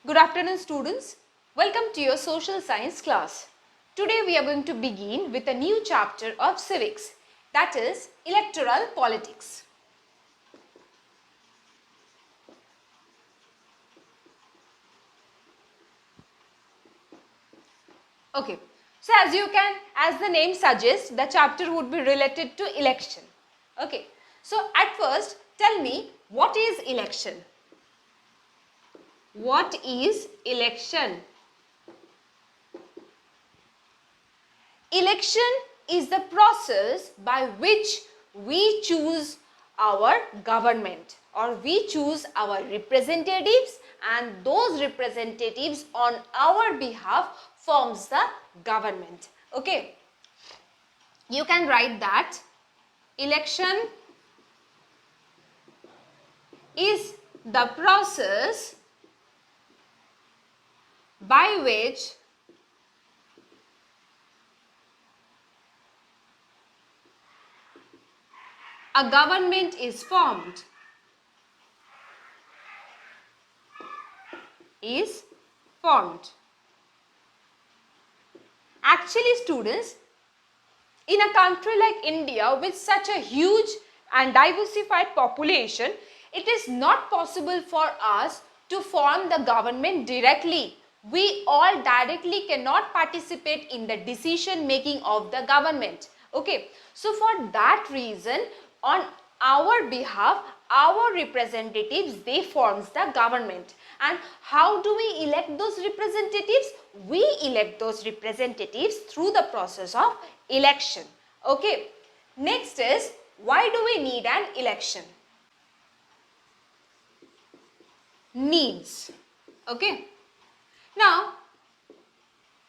Good afternoon, students. Welcome to your social science class. Today we are going to begin with a new chapter of civics, that is electoral politics. Okay, so as the name suggests, the chapter would be related to election. Okay, so at first tell me, what is election? What is election? Election is the process by which we choose our government, or we choose our representatives, and those representatives on our behalf forms the government. Okay, you can write that election is the process by which a government is formed. Actually, students, in a country like India with such a huge and diversified population, it is not possible for us to form the government directly. We all directly cannot participate in the decision making of the government. Okay, so for that reason, on our behalf, our representatives, they forms the government. And how do we elect those representatives? We elect those representatives through the process of election. Okay, next is, why do we need an election? Needs. Okay, now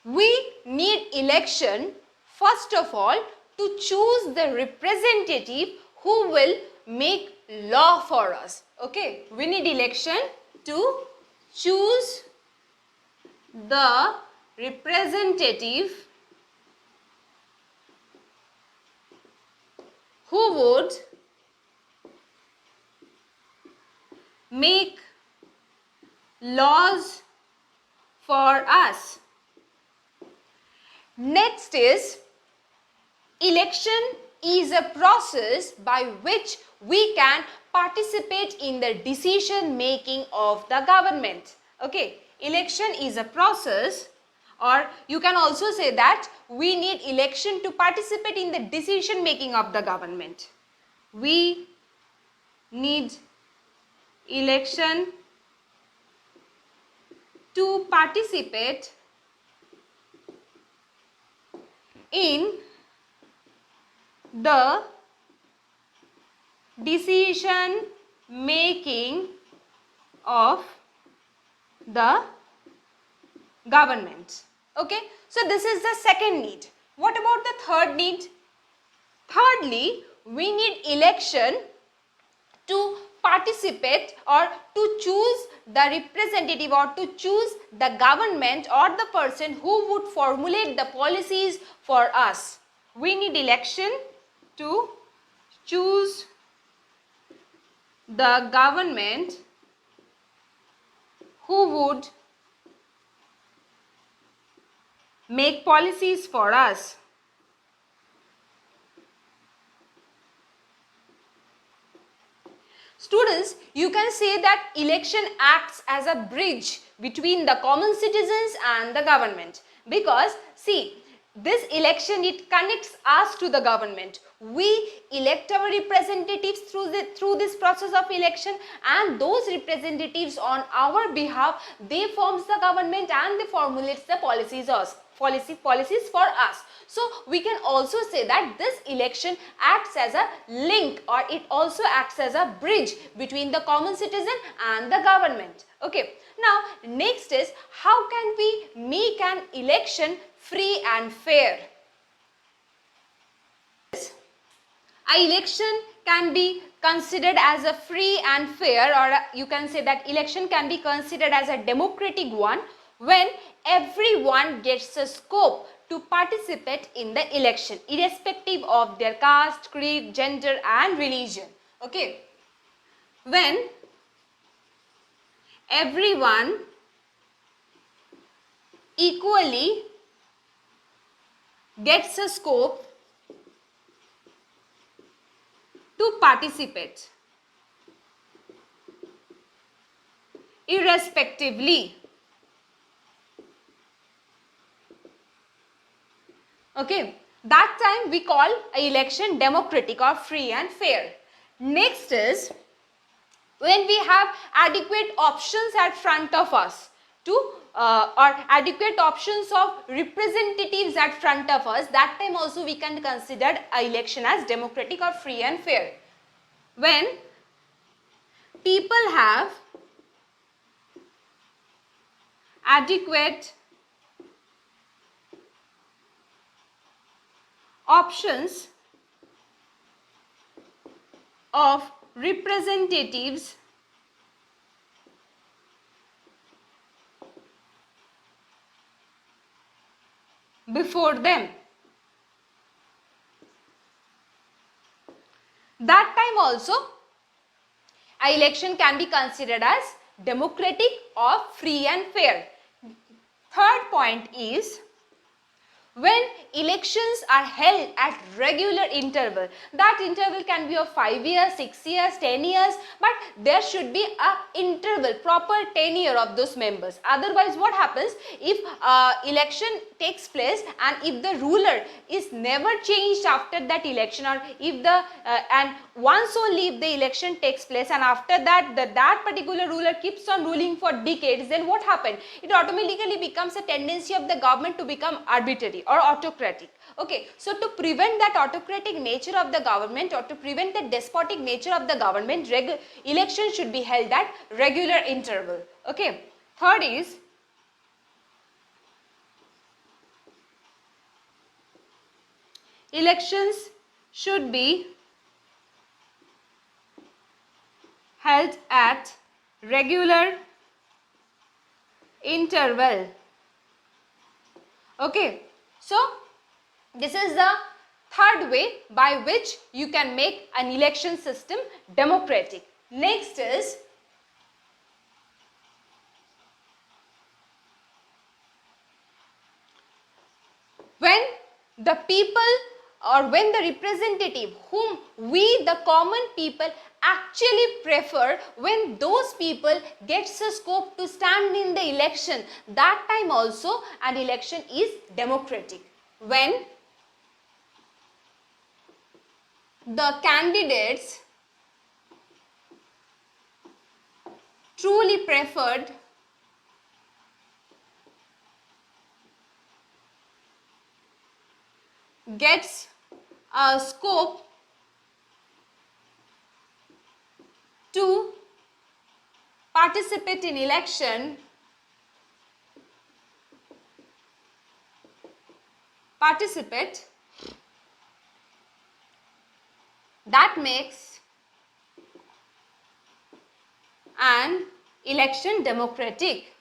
we need election first of all to choose the representative who will make law for us. Okay, we need election to choose the representative who would make laws for us. Next is, election is a process by which we can participate in the decision making of the government. Okay, election is a process, or you can also say that we need election to participate in the decision making of the government. We need election to participate in the decision making of the government. Okay, so this is the second need. What about the third need? Thirdly, we need election to participate or to choose the representative, or to choose the government or the person who would formulate the policies for us. We need election to choose the government who would make policies for us. Students, you can say that election acts as a bridge between the common citizens and the government, because see, this election, it connects us to the government. We elect our representatives through this process of election, and those representatives on our behalf, they forms the government and they formulates the policies for us. So we can also say that this election acts as a link, or it also acts as a bridge between the common citizen and the government. Okay, now next is, how can we make an election free and fair? An election can be considered as a free and fair, or you can say that election can be considered as a democratic one when everyone gets a scope to participate in the election, irrespective of their caste, creed, gender and religion. Okay, when everyone equally gets a scope to participate irrespectively. Okay, that time we call an election democratic or free and fair. Next is when we have adequate options at front of us to or adequate options of representatives at front of us, that time also we can consider an election as democratic or free and fair. When people have adequate options of representatives before them, that time also an election can be considered as democratic or free and fair. Third point is when elections are held at regular interval. That interval can be of 5 years, 6 years, 10 years, but there should be a interval, proper tenure of those members. Otherwise what happens if election takes place and if the ruler is never changed after that election, or if the and once only if the election takes place and after that that particular ruler keeps on ruling for decades, then what happens? It automatically becomes a tendency of the government to become arbitrary or autocratic. Okay, so to prevent that autocratic nature of the government or to prevent the despotic nature of the government, elections should be held at regular interval. Okay, third is elections should be held at regular interval. Okay, so this is the third way by which you can make an election system democratic. Next is when the people or when the representative whom we the common people actually prefer, when those people gets a scope to stand in the election, that time also an election is democratic. When the candidates truly preferred gets a scope to participate in election, that makes an election democratic.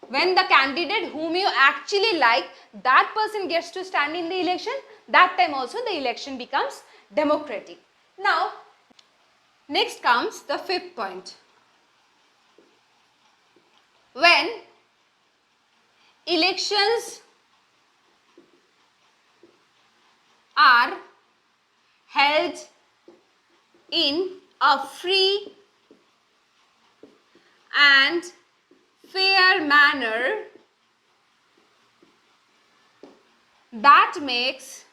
When the candidate whom you actually like, that person gets to stand in the election, that time also the election becomes democratic. Now, next comes the fifth point. When elections are held in a free and fair manner, that makes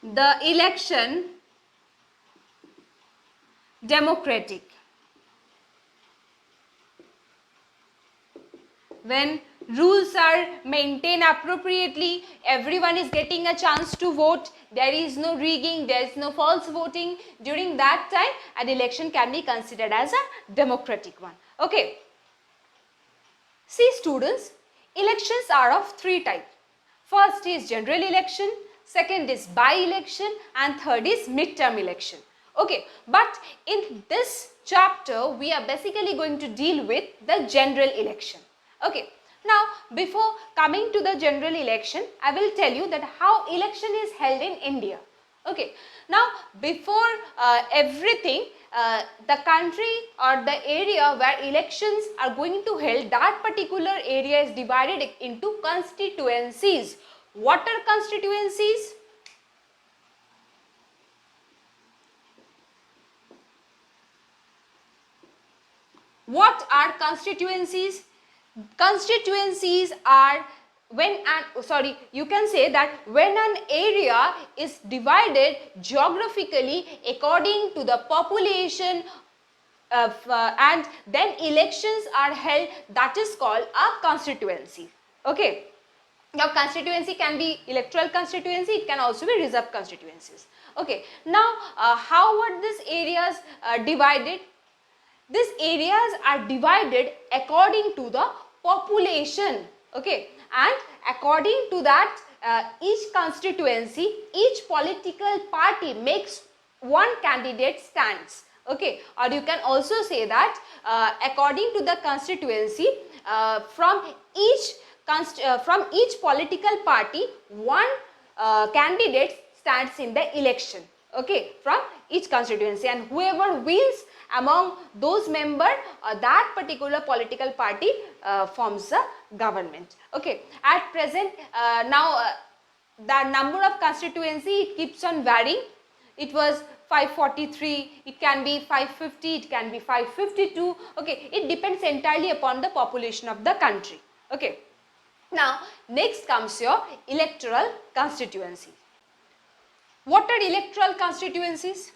the election democratic. When rules are maintained appropriately, everyone is getting a chance to vote, there is no rigging, there is no false voting, during that time an election can be considered as a democratic one. Okay. See students, elections are of three types. First is general election, second is by-election, and third is midterm election. Okay, but in this chapter we are basically going to deal with the general election. Okay, now before coming to the general election, I will tell you that how election is held in India. Okay, now before everything, the country or the area where elections are going to held, that particular area is divided into constituencies. What are constituencies? What are constituencies? Constituencies are when you can say that when an area is divided geographically according to the population and then elections are held, that is called a constituency. Okay. Now constituency can be electoral constituency, it can also be reserved constituencies. Okay. Now how were these areas divided? These areas are divided according to the population, okay, and according to that each constituency, each political party makes one candidate stands, okay, or you can also say that according to the constituency, from each political party one candidate stands in the election, okay, from each constituency, and whoever wins among those members, that particular political party forms the government. Okay, at present the number of constituency, it keeps on varying. It was 543, it can be 550, it can be 552. Okay, it depends entirely upon the population of the country. Okay, now next comes your electoral constituency. What are electoral constituencies?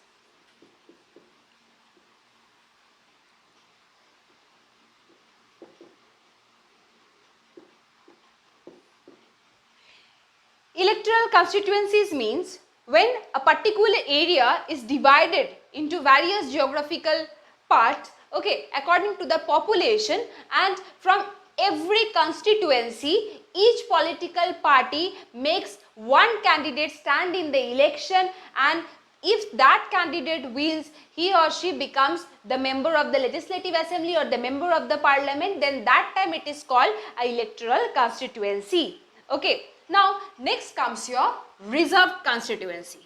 Electoral constituencies means when a particular area is divided into various geographical parts, okay, according to the population, and from every constituency each political party makes one candidate stand in the election, and if that candidate wins, he or she becomes the member of the legislative assembly or the member of the parliament, then that time it is called an electoral constituency. Okay. Now next comes your reserved constituency.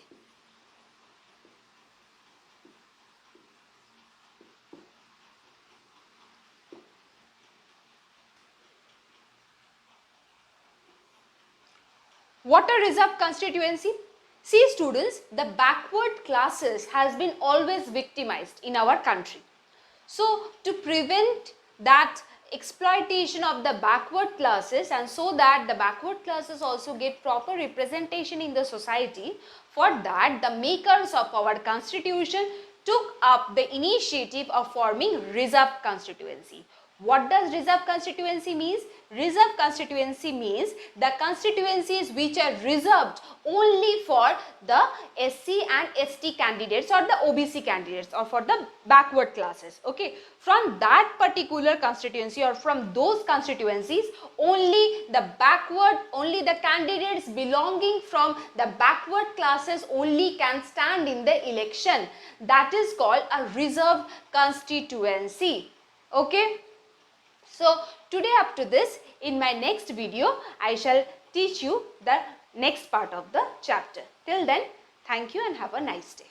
What a reserved constituency? See students, the backward classes has been always victimized in our country. So to prevent that exploitation of the backward classes, and so that the backward classes also get proper representation in the society, for that the makers of our constitution took up the initiative of forming reserved constituency. What does reserved constituency means? Reserved constituency means the constituencies which are reserved only for the SC and ST candidates or the OBC candidates or for the backward classes. Okay, from that particular constituency or from those constituencies, only the candidates belonging from the backward classes only can stand in the election. That is called a reserved constituency. Okay. So today up to this, in my next video, I shall teach you the next part of the chapter. Till then, thank you and have a nice day.